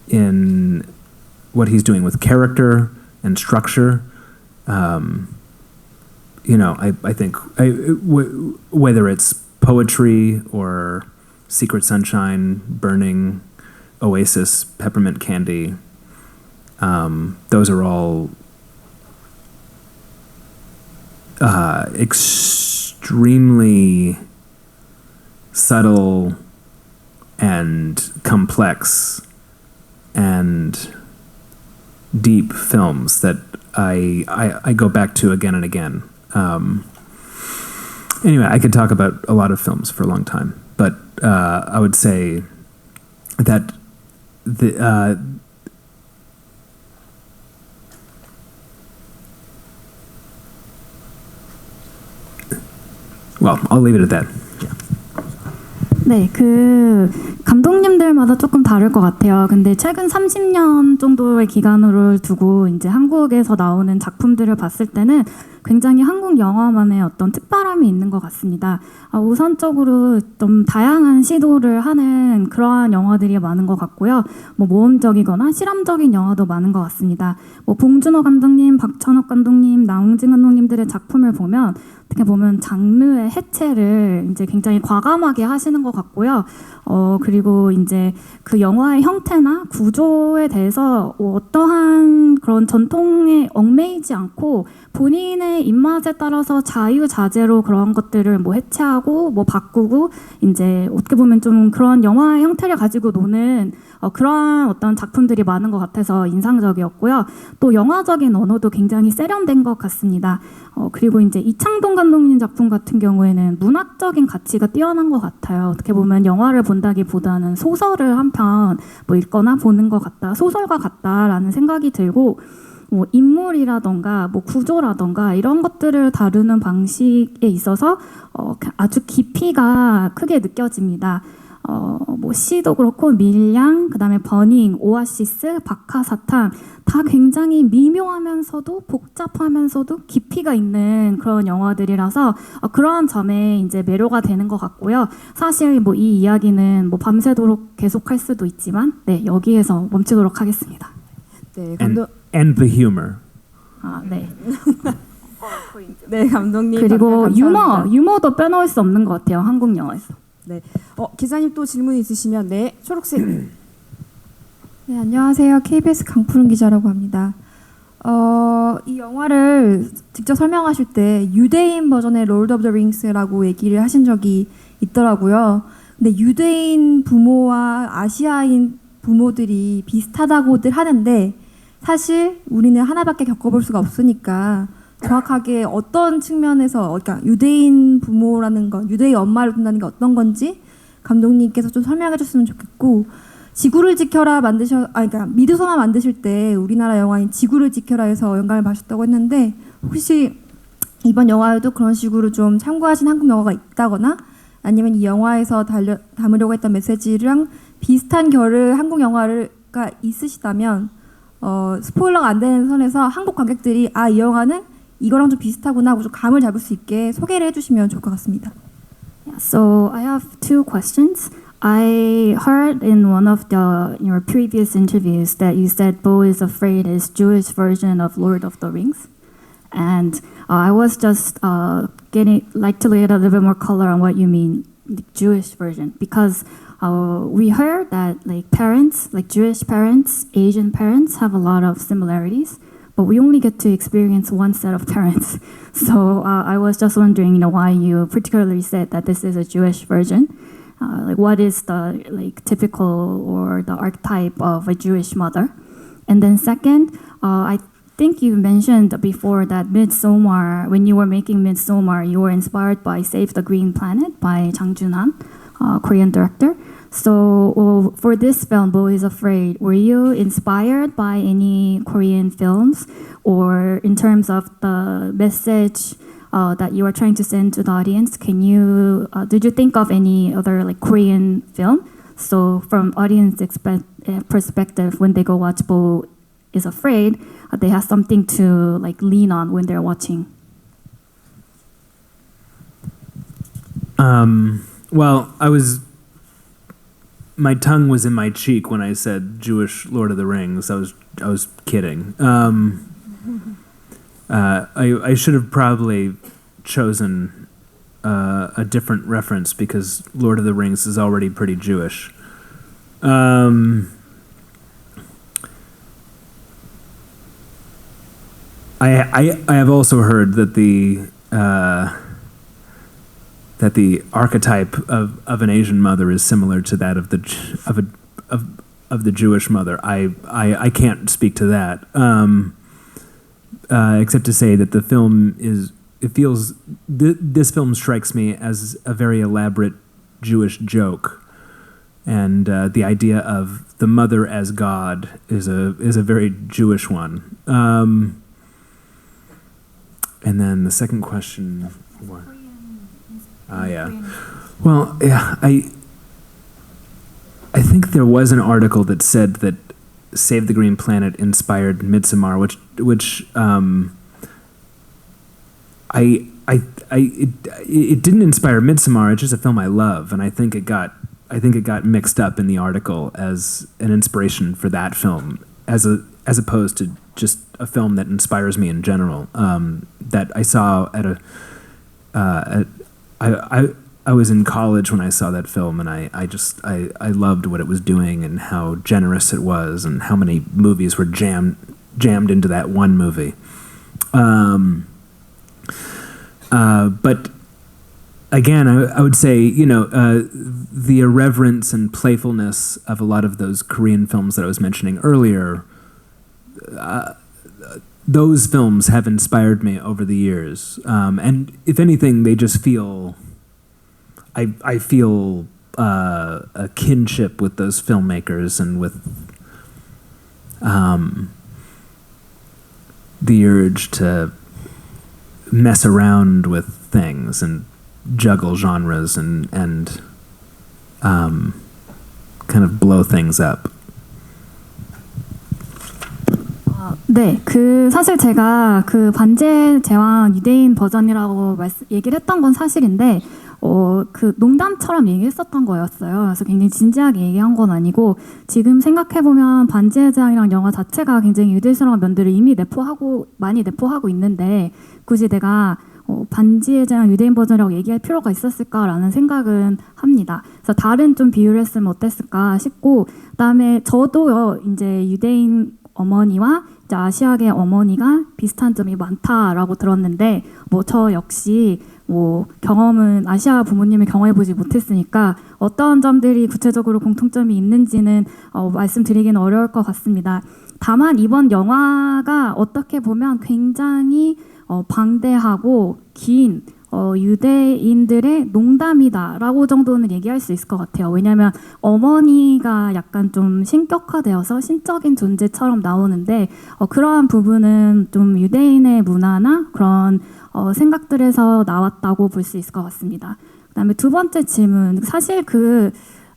in what he's doing with character and structure. I think whether it's poetry or Secret Sunshine, Burning, Oasis, Peppermint Candy, those are all extremely subtle and complex and deep films that I go back to again and again. Anyway, I could talk about a lot of films for a long time, but I would say that well, I'll leave it at that. 네, 감독님들마다 조금 다를 것 같아요. 근데 최근 30년 정도의 기간으로 두고 이제 한국에서 나오는 작품들을 봤을 때는 굉장히 한국 영화만의 어떤 특별함이 있는 것 같습니다. 우선적으로 좀 다양한 시도를 하는 그러한 영화들이 많은 것 같고요. 모험적이거나 실험적인 영화도 많은 것 같습니다. 봉준호 감독님, 박찬욱 감독님, 나홍진 감독님들의 작품을 보면 어떻게 보면 장르의 해체를 이제 굉장히 과감하게 하시는 것 같고요. 그리고 이제 그 영화의 형태나 구조에 대해서 어떠한 그런 전통에 얽매이지 않고 본인의 입맛에 따라서 자유자재로 그런 것들을 해체하고 바꾸고 이제 어떻게 보면 좀 그런 영화의 형태를 가지고 노는 그러한 어떤 작품들이 많은 것 같아서 인상적이었고요. 또 영화적인 언어도 굉장히 세련된 것 같습니다. 그리고 이제 이창동 감독님 작품 같은 경우에는 문학적인 가치가 뛰어난 것 같아요. 어떻게 보면 영화를 본다기보다는 소설을 한 편 읽거나 보는 것 같다, 소설과 같다라는 생각이 들고 인물이라던가 구조라던가 이런 것들을 다루는 방식에 있어서 아주 깊이가 크게 느껴집니다. 시도 그렇고 밀양, 그다음에 버닝, 오아시스, 박하사탕 다 굉장히 미묘하면서도 복잡하면서도 깊이가 있는 그런 영화들이라서 그러한 점에 이제 매료가 되는 것 같고요. 사실 이 이야기는 밤새도록 계속할 수도 있지만 네, 여기에서 멈추도록 하겠습니다. 네, And the humor. 네. 네, 감독님. 그리고 감사합니다. 유머도 빼놓을 수 없는 것 같아요. 한국 영화에서. 네. 기자님 또 질문 있으시면 네, 초록색. 네, 안녕하세요. KBS 강푸른 기자라고 합니다. 이 영화를 직접 설명하실 때 유대인 버전의 롤드 오브 더 링스라고 얘기를 하신 적이 있더라고요. 근데 유대인 부모와 아시아인 부모들이 비슷하다고들 하는데 사실 우리는 하나밖에 겪어볼 수가 없으니까 정확하게 어떤 측면에서 그러니까 유대인 부모라는 건 유대인 엄마를 둔다는 게 어떤 건지 감독님께서 좀 설명해 줬으면 좋겠고 지구를 지켜라 그러니까 미드소마 만드실 때 우리나라 영화인 지구를 지켜라에서 영감을 받으셨다고 했는데 혹시 이번 영화에도 그런 식으로 좀 참고하신 한국 영화가 있다거나 아니면 이 영화에서 담으려고 했던 메시지랑 비슷한 결의 한국 영화가 있으시다면 스포일러가 안 되는 선에서 한국 관객들이 이 영화는 이거랑 좀 비슷하구나 하고 좀 감을 잡을 수 있게 소개를 해주시면 좋을 것 같습니다. So I have two questions. I heard in one of your previous interviews that you said Bo is Afraid is Jewish version of Lord of the Rings, and I was just like to get a little bit more color on what you mean, the Jewish version, because we heard that parents, Jewish parents, Asian parents have a lot of similarities. but we only get to experience one set of parents. So I was just wondering, why you particularly said that this is a Jewish version. Like, what is the typical or the archetype of a Jewish mother? And then second, I think you mentioned before that Midsommar, when you were making Midsommar, you were inspired by Save the Green Planet by Jang Joon-han, Korean director. So for this film, Bo is Afraid, were you inspired by any Korean films, or in terms of the message that you are trying to send to the audience? Did you think of any other Korean film? So from audience perspective, when they go watch Bo is Afraid, they have something to lean on when they're watching. Well, my tongue was in my cheek when I said Jewish Lord of the Rings. I was kidding. I should have probably chosen a different reference because Lord of the Rings is already pretty Jewish. I have also heard that the archetype of an Asian mother is similar to that of the Jewish mother. I can't speak to that, except to say that the film this film strikes me as a very elaborate Jewish joke, and the idea of the mother as God is a very Jewish one. And then the second question, what? Yeah. Well, yeah, I think there was an article that said that Save the Green Planet inspired Midsommar, which it didn't inspire Midsommar. It's just a film I love, and I think it got mixed up in the article as an inspiration for that film, as opposed to just a film that inspires me in general. That I saw I was in college when I saw that film, and I loved what it was doing and how generous it was, and how many movies were jammed into that one movie. But again, I would say, the irreverence and playfulness of a lot of those Korean films that I was mentioning earlier, those films have inspired me over the years. And if anything, they just feel, I feel a kinship with those filmmakers and with the urge to mess around with things and juggle genres and kind of blow things up. 네, 사실 제가 반지의 제왕 유대인 버전이라고 얘기를 했던 건 사실인데, 농담처럼 얘기했었던 거였어요. 그래서 굉장히 진지하게 얘기한 건 아니고, 지금 생각해보면 반지의 제왕이랑 영화 자체가 굉장히 유대스러운 면들을 이미 많이 내포하고 있는데, 굳이 내가 반지의 제왕 유대인 버전이라고 얘기할 필요가 있었을까라는 생각은 합니다. 그래서 다른 좀 비유를 했으면 어땠을까 싶고, 그다음에 저도요, 이제 유대인 어머니와 이제 아시아계 어머니가 비슷한 점이 많다라고 들었는데, 저 역시 경험은 아시아 부모님을 경험해보지 못했으니까 어떤 점들이 구체적으로 공통점이 있는지는 말씀드리기는 어려울 것 같습니다. 다만 이번 영화가 어떻게 보면 굉장히 방대하고 긴 유대인들의 농담이다라고 정도는 얘기할 수 있을 것 같아요. 왜냐하면 어머니가 약간 좀 신격화되어서 신적인 존재처럼 나오는데, 그러한 부분은 좀 유대인의 문화나 그런 생각들에서 나왔다고 볼 수 있을 것 같습니다. 그다음에 두 번째 질문, 사실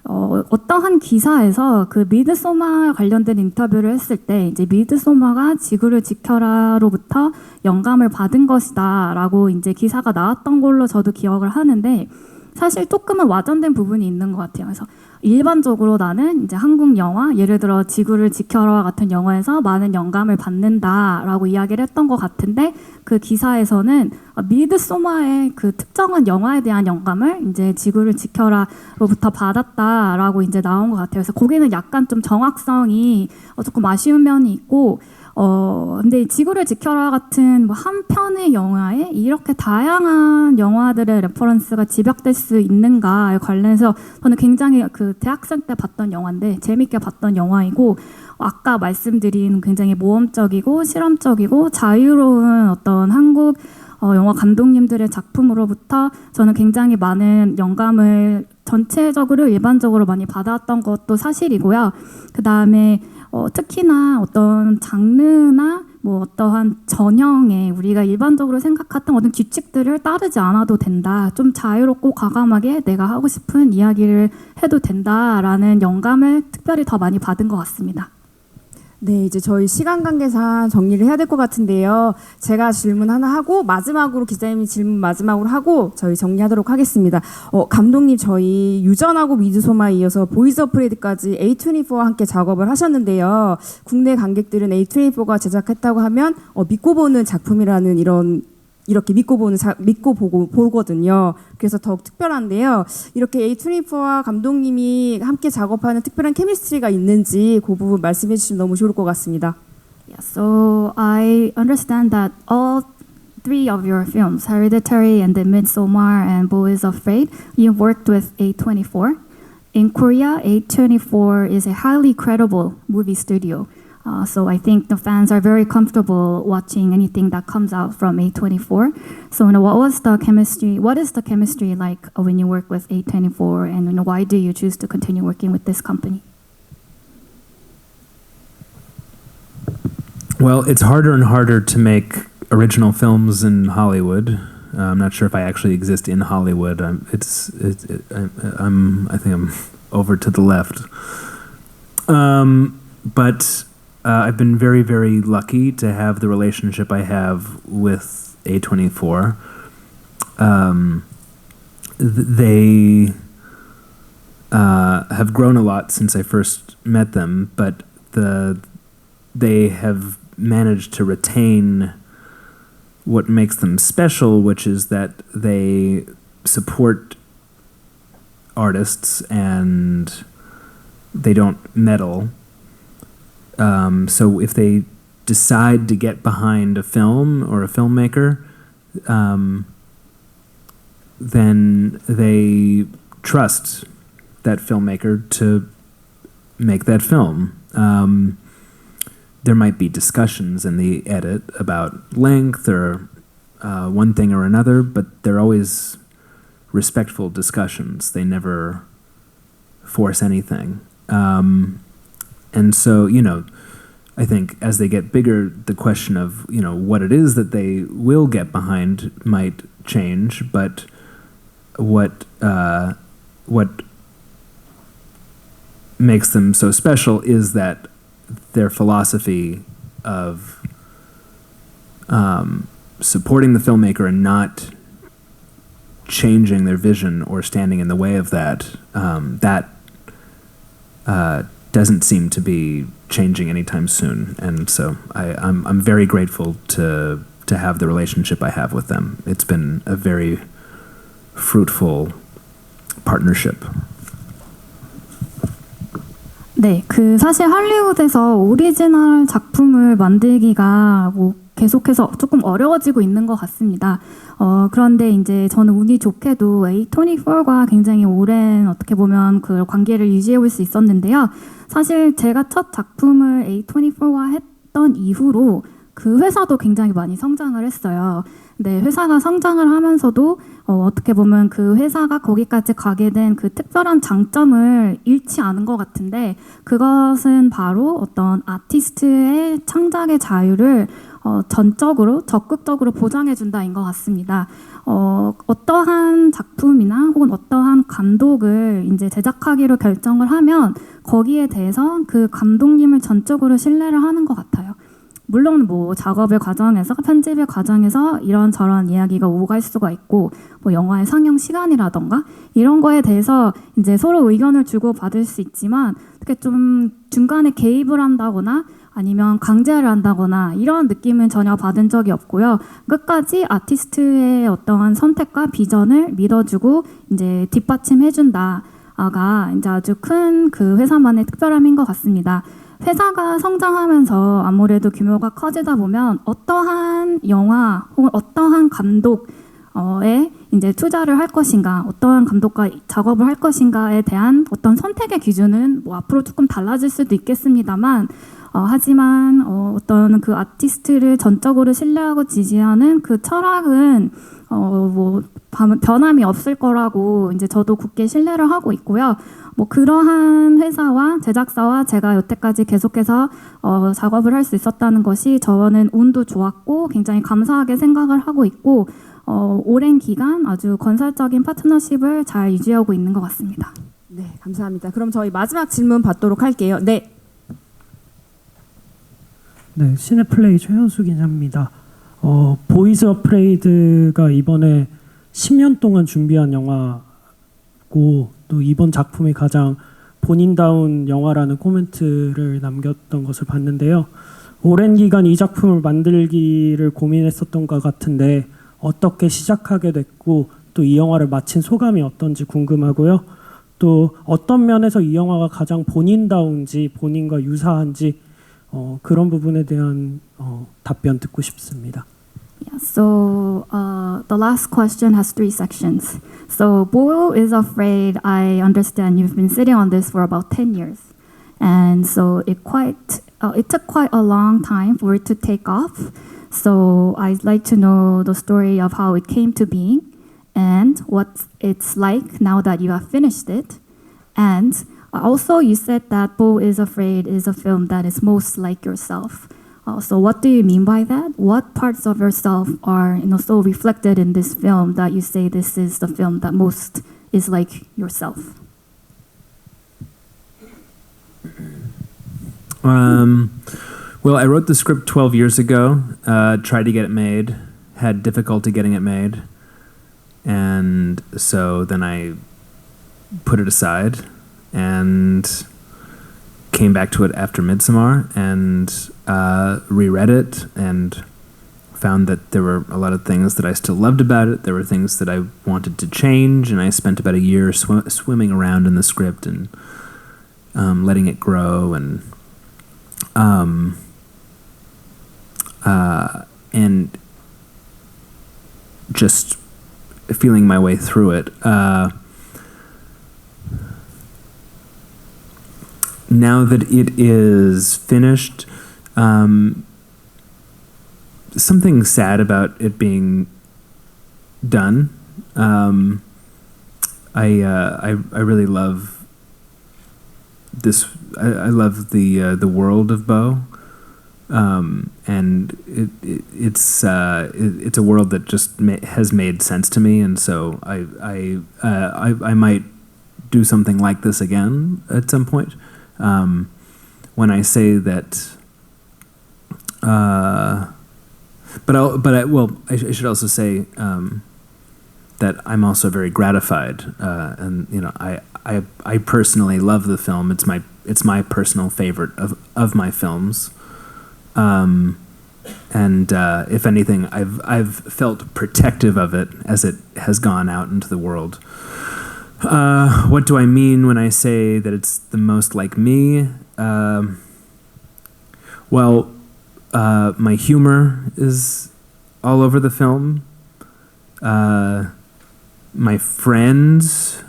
어떠한 기사에서 미드소마 관련된 인터뷰를 했을 때, 이제 미드소마가 지구를 지켜라로부터 영감을 받은 것이다라고 이제 기사가 나왔던 걸로 저도 기억을 하는데, 사실 조금은 와전된 부분이 있는 것 같아요. 그래서 일반적으로 나는 이제 한국 영화, 예를 들어 지구를 지켜라 같은 영화에서 많은 영감을 받는다라고 이야기를 했던 것 같은데, 그 기사에서는 미드소마의 특정한 영화에 대한 영감을 이제 지구를 지켜라로부터 받았다라고 이제 나온 것 같아요. 그래서 거기는 약간 좀 정확성이 조금 아쉬운 면이 있고, 근데 지구를 지켜라 같은 뭐 한 편의 영화에 이렇게 다양한 영화들의 레퍼런스가 집약될 수 있는가에 관련해서 저는 굉장히 그 대학생 때 봤던 영화인데 재밌게 봤던 영화이고, 아까 말씀드린 굉장히 모험적이고 실험적이고 자유로운 어떤 한국 영화 감독님들의 작품으로부터 저는 굉장히 많은 영감을 전체적으로 일반적으로 많이 받았던 것도 사실이고요. 그 다음에 특히나 어떤 장르나 뭐 어떠한 전형에 우리가 일반적으로 생각했던 어떤 규칙들을 따르지 않아도 된다. 좀 자유롭고 과감하게 내가 하고 싶은 이야기를 해도 된다라는 영감을 특별히 더 많이 받은 것 같습니다. 네, 이제 저희 시간 관계상 정리를 해야 될 것 같은데요. 제가 질문 하나 하고 마지막으로 기자님이 질문 마지막으로 하고 저희 정리하도록 하겠습니다. 감독님, 저희 유전하고 미드소마에 이어서 보이즈 오브 프레드까지 A24와 함께 작업을 하셨는데요. 국내 관객들은 A24가 제작했다고 하면 믿고 보는 작품이라는 이렇게 믿고 보거든요. 그래서 더욱 특별한데요. 이렇게 A24와 감독님이 함께 작업하는 특별한 케미스트리가 있는지 그 부분 말씀해 주시면 너무 좋을 것 같습니다. Yeah, so I understand that all three of your films, Hereditary and The Midsommar and Boys Afraid, you've worked with A24. In Korea, A24 is a highly credible movie studio. So I think the fans are very comfortable watching anything that comes out from A24. So what is the chemistry like when you work with A24, and why do you choose to continue working with this company? Well, it's harder and harder to make original films in Hollywood. I'm not sure if I actually exist in Hollywood. I think I'm over to the left. But I've been very, very lucky to have the relationship I have with A24. They have grown a lot since I first met them, but they have managed to retain what makes them special, which is that they support artists and they don't meddle. So if they decide to get behind a film or a filmmaker, then they trust that filmmaker to make that film. There might be discussions in the edit about length or one thing or another, but they're always respectful discussions. They never force anything. And so, I think as they get bigger, the question of, what it is that they will get behind might change, but what makes them so special is that their philosophy of supporting the filmmaker and not changing their vision or standing in the way of that, doesn't seem to be changing anytime soon. And so I'm very grateful to have the relationship I have with them. It's been a very fruitful partnership. 네, 사실 할리우드에서 오리지널 작품을 만들기가 계속해서 조금 어려워지고 있는 것 같습니다. 그런데 이제 저는 운이 좋게도 A24과 굉장히 오랜 어떻게 보면 그 관계를 유지해 올 수 있었는데요. 사실 제가 첫 작품을 A24와 했던 이후로 그 회사도 굉장히 많이 성장을 했어요. 네, 회사가 성장을 하면서도 어떻게 보면 그 회사가 거기까지 가게 된 그 특별한 장점을 잃지 않은 것 같은데, 그것은 바로 어떤 아티스트의 창작의 자유를 전적으로 적극적으로 보장해준다인 것 같습니다. 어떠한 작품이나 혹은 어떠한 감독을 이제 제작하기로 결정을 하면 거기에 대해서 그 감독님을 전적으로 신뢰를 하는 것 같아요. 물론 작업의 과정에서, 편집의 과정에서 이런저런 이야기가 오갈 수가 있고, 영화의 상영 시간이라던가 이런 거에 대해서 이제 서로 의견을 주고 받을 수 있지만, 그렇게 좀 중간에 개입을 한다거나 아니면 강제를 한다거나 이런 느낌은 전혀 받은 적이 없고요. 끝까지 아티스트의 어떠한 선택과 비전을 믿어주고 이제 뒷받침해준다가 이제 아주 큰 그 회사만의 특별함인 것 같습니다. 회사가 성장하면서 아무래도 규모가 커지다 보면 어떠한 영화 혹은 어떠한 감독에 이제 투자를 할 것인가, 어떠한 감독과 작업을 할 것인가에 대한 어떤 선택의 기준은 뭐 앞으로 조금 달라질 수도 있겠습니다만, 하지만 어떤 그 아티스트를 전적으로 신뢰하고 지지하는 그 철학은 뭐 변함이 없을 거라고 이제 저도 굳게 신뢰를 하고 있고요. 뭐 그러한 회사와 제작사와 제가 여태까지 계속해서 작업을 할 수 있었다는 것이 저는 운도 좋았고 굉장히 감사하게 생각을 하고 있고 오랜 기간 아주 건설적인 파트너십을 잘 유지하고 있는 것 같습니다. 네, 감사합니다. 그럼 저희 마지막 질문 받도록 할게요. 네. 네, 시네플레이 최현수 기자입니다. 보이즈 어프레이드가 이번에 10년 동안 준비한 영화고 또 이번 작품이 가장 본인다운 영화라는 코멘트를 남겼던 것을 봤는데요. 오랜 기간 이 작품을 만들기를 고민했었던 것 같은데 어떻게 시작하게 됐고 또 이 영화를 마친 소감이 어떤지 궁금하고요. 또 어떤 면에서 이 영화가 가장 본인다운지 본인과 유사한지 그런 부분에 대한 답변 듣고 싶습니다. Yeah, so the last question has 3 sections. So Bo is afraid. I understand you've been sitting on this for about 10 years, and so it took quite a long time for it to take off. So I'd like to know the story of how it came to being, and what it's like now that you have finished it, and also you said that Bo is Afraid is a film that is most like yourself. So what do you mean by that? What parts of yourself are so reflected in this film that you say this is the film that most is like yourself? Well, I wrote the script 12 years ago, tried to get it made, had difficulty getting it made, and so then I put it aside and came back to it after Midsommar and reread it and found that there were a lot of things that I still loved about it. There were things that I wanted to change, and I spent about a year swimming around in the script and letting it grow and just feeling my way through it. Now that it is finished, something sad about it being done. I really love this. I love the world of Bo, and it's a world that just has made sense to me, and so I might do something like this again at some point. When I say that, I should also say that I'm also very gratified, and I personally love the film. It's my personal favorite of my films, and if anything, I've felt protective of it as it has gone out into the world. What do I mean when I say that it's the most like me? My humor is all over the film. My friends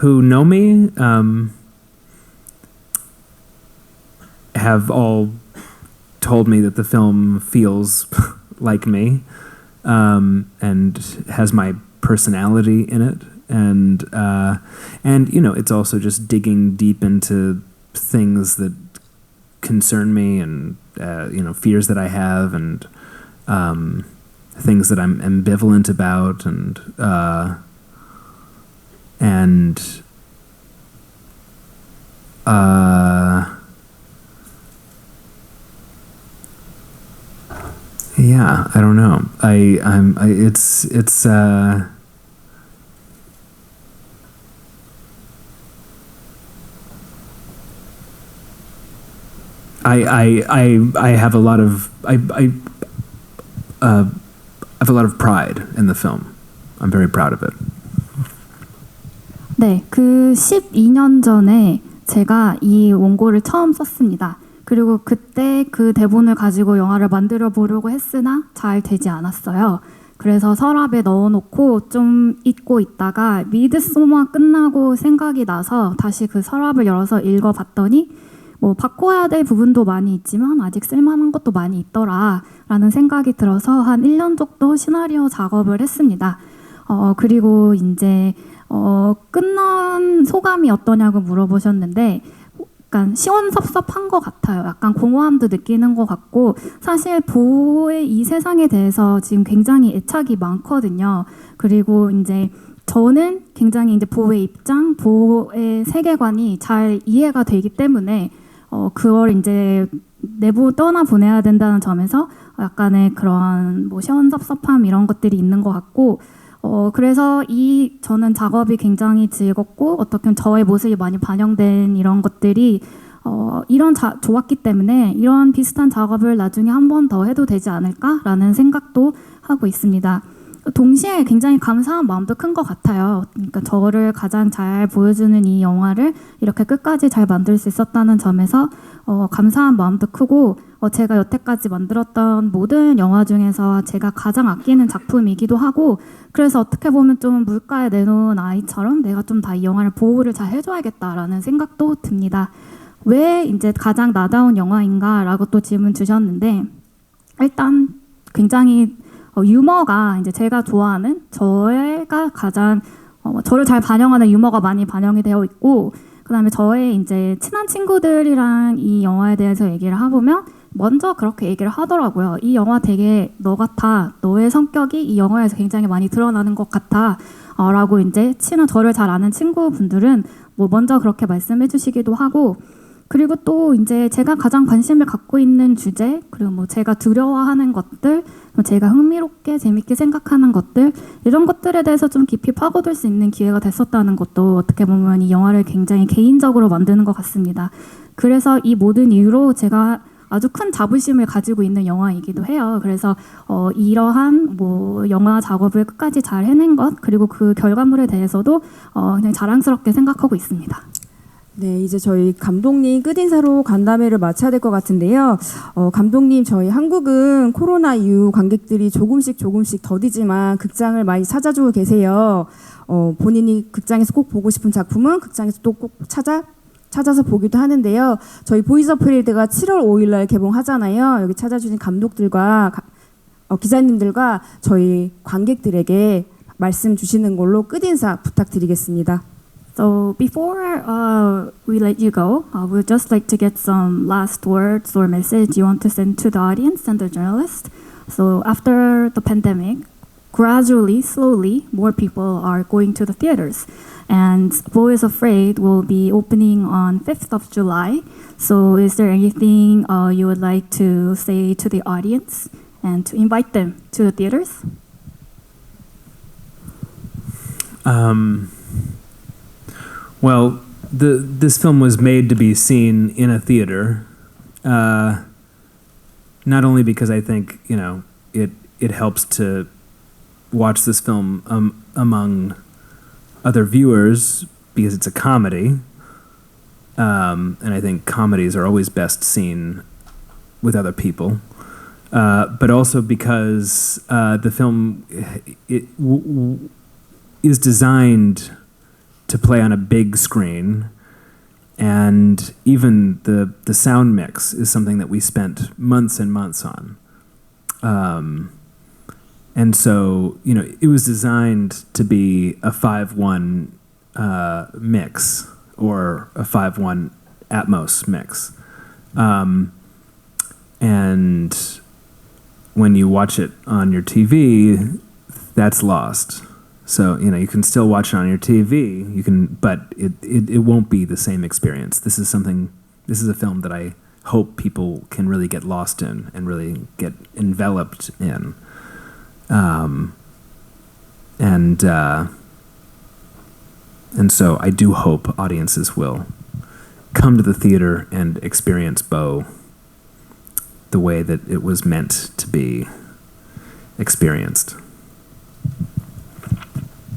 who know me have all told me that the film feels like me and has my personality in it. And it's also just digging deep into things that concern me and fears that I have and things that I'm ambivalent about yeah, I don't know. I have a lot of pride in the film. I'm very proud of it. 네, 그 12년 전에 제가 이 원고를 처음 썼습니다. 그리고 그때 그 대본을 가지고 영화를 만들어 보려고 했으나 잘 되지 않았어요. 그래서 서랍에 넣어놓고 좀 잊고 있다가 미드소마 끝나고 생각이 나서 다시 그 서랍을 열어서 읽어봤더니 뭐 바꿔야 될 부분도 많이 있지만 아직 쓸만한 것도 많이 있더라라는 생각이 들어서 한 1년 정도 시나리오 작업을 했습니다. 그리고 이제 끝난 소감이 어떠냐고 물어보셨는데 약간 시원섭섭한 것 같아요. 약간 공허함도 느끼는 것 같고 사실 보호의 이 세상에 대해서 지금 굉장히 애착이 많거든요. 그리고 이제 저는 굉장히 이제 보호의 입장, 보호의 세계관이 잘 이해가 되기 때문에 그걸 이제 떠나 보내야 된다는 점에서 약간의 그런 뭐 시원섭섭함 이런 것들이 있는 것 같고 그래서 저는 작업이 굉장히 즐겁고 어떻게 보면 저의 모습이 많이 반영된 이런 것들이 좋았기 때문에 이런 비슷한 작업을 나중에 한 번 더 해도 되지 않을까라는 생각도 하고 있습니다. 동시에 굉장히 감사한 마음도 큰 것 같아요. 그러니까 저를 가장 잘 보여주는 이 영화를 이렇게 끝까지 잘 만들 수 있었다는 점에서 감사한 마음도 크고 제가 여태까지 만들었던 모든 영화 중에서 제가 가장 아끼는 작품이기도 하고 그래서 어떻게 보면 좀 물가에 내놓은 아이처럼 내가 좀 다 이 영화를 보호를 잘 해줘야겠다라는 생각도 듭니다. 왜 이제 가장 나다운 영화인가라고 또 질문 주셨는데 일단 굉장히 유머가 이제 제가 좋아하는 저가 가장 저를 잘 반영하는 유머가 많이 반영이 되어 있고 그다음에 저의 이제 친한 친구들이랑 이 영화에 대해서 얘기를 해보면 먼저 그렇게 얘기를 하더라고요. 이 영화 되게 너 같아. 너의 성격이 이 영화에서 굉장히 많이 드러나는 것 같아. 라고 이제 저를 잘 아는 친구분들은 뭐 먼저 그렇게 말씀해 주시기도 하고 그리고 또 이제 제가 가장 관심을 갖고 있는 주제 그리고 뭐 제가 두려워하는 것들 제가 흥미롭게 재밌게 생각하는 것들 이런 것들에 대해서 좀 깊이 파고들 수 있는 기회가 됐었다는 것도 어떻게 보면 이 영화를 굉장히 개인적으로 만드는 것 같습니다. 그래서 이 모든 이유로 제가 아주 큰 자부심을 가지고 있는 영화이기도 해요. 그래서 이러한 뭐 영화 작업을 끝까지 잘 해낸 것 그리고 그 결과물에 대해서도 그냥 자랑스럽게 생각하고 있습니다. 네, 이제 저희 감독님 끝인사로 간담회를 마쳐야 될 것 같은데요. 감독님, 저희 한국은 코로나 이후 관객들이 조금씩 더디지만 극장을 많이 찾아주고 계세요. 본인이 극장에서 꼭 보고 싶은 작품은 극장에서 또 꼭 찾아서 보기도 하는데요. 저희 보이즈 오브 프레이드가 7월 5일 날 개봉하잖아요. 여기 찾아주신 감독들과 기자님들과 저희 관객들에게 말씀 주시는 걸로 끝인사 부탁드리겠습니다. So before we let you go, we'd just like to get some last words or message you want to send to the audience and the journalists. So after the pandemic, gradually, slowly, more people are going to the theaters. And Boys Afraid will be opening on 5th of July. So is there anything you would like to say to the audience and to invite them to the theaters? Well, this film was made to be seen in a theater, not only because I think it helps to watch this film among other viewers because it's a comedy, and I think comedies are always best seen with other people, but also because the film is designed to play on a big screen, and even the sound mix is something that we spent months and months on. And so, it was designed to be a 5:1 mix or a 5:1 Atmos mix. And when you watch it on your TV, that's lost. So you can still watch it on your TV. But it won't be the same experience. This is a film that I hope people can really get lost in and really get enveloped in. And so I do hope audiences will come to the theater and experience Bo the way that it was meant to be experienced.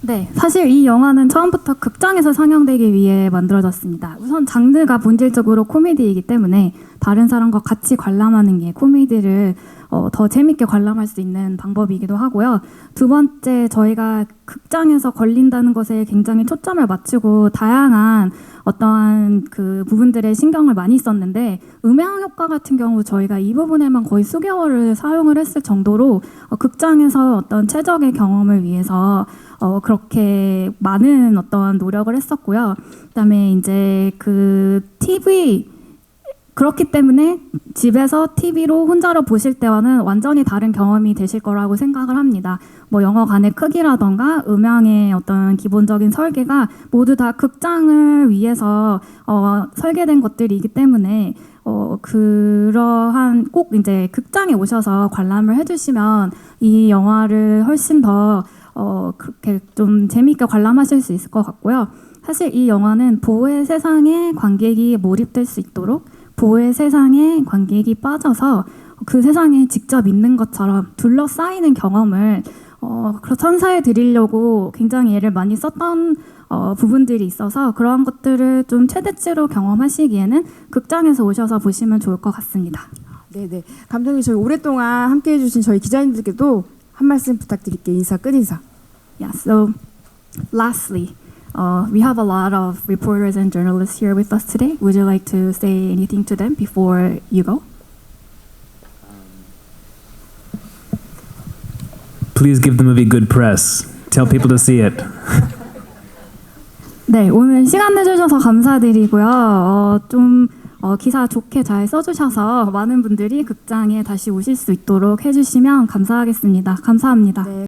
네, 사실 이 영화는 처음부터 극장에서 상영되기 위해 만들어졌습니다. 우선 장르가 본질적으로 코미디이기 때문에 다른 사람과 같이 관람하는 게 코미디를 더 재밌게 관람할 수 있는 방법이기도 하고요. 두 번째, 저희가 극장에서 걸린다는 것에 굉장히 초점을 맞추고 다양한 어떠한 그 부분들에 신경을 많이 썼는데 음향 효과 같은 경우 저희가 이 부분에만 거의 수개월을 사용을 했을 정도로 극장에서 어떤 최적의 경험을 위해서 그렇게 많은 어떤 노력을 했었고요. 그다음에 이제 그 TV 그렇기 때문에 집에서 TV로 혼자로 보실 때와는 완전히 다른 경험이 되실 거라고 생각을 합니다. 뭐 영화관의 크기라던가 음향의 어떤 기본적인 설계가 모두 다 극장을 위해서 설계된 것들이기 때문에 그러한 꼭 이제 극장에 오셔서 관람을 해주시면 이 영화를 훨씬 더 그렇게 좀 재미있게 관람하실 수 있을 것 같고요. 사실 이 영화는 보호의 세상에 관객이 몰입될 수 있도록 보호의 세상에 관객이 빠져서 그 세상에 직접 있는 것처럼 둘러싸이는 경험을 선사해 드리려고 굉장히 애를 많이 썼던 부분들이 있어서 그러한 것들을 좀 최대치로 경험하시기에는 극장에서 오셔서 보시면 좋을 것 같습니다. 네네. 감독님, 저희 오랫동안 함께해 주신 저희 기자님들께도 한 말씀 부탁드릴게요. 인사, 끝인사. Yeah, so lastly, we have a lot of reporters and journalists here with us today. Would you like to say anything to them before you go? Please give the movie good press. Tell people to see it. 네, 오늘 시간 내주셔서 감사드리고요. 기사 좋게 잘 써주셔서 많은 분들이 극장에 다시 오실 수 있도록 해주시면 감사하겠습니다. 감사합니다. 네.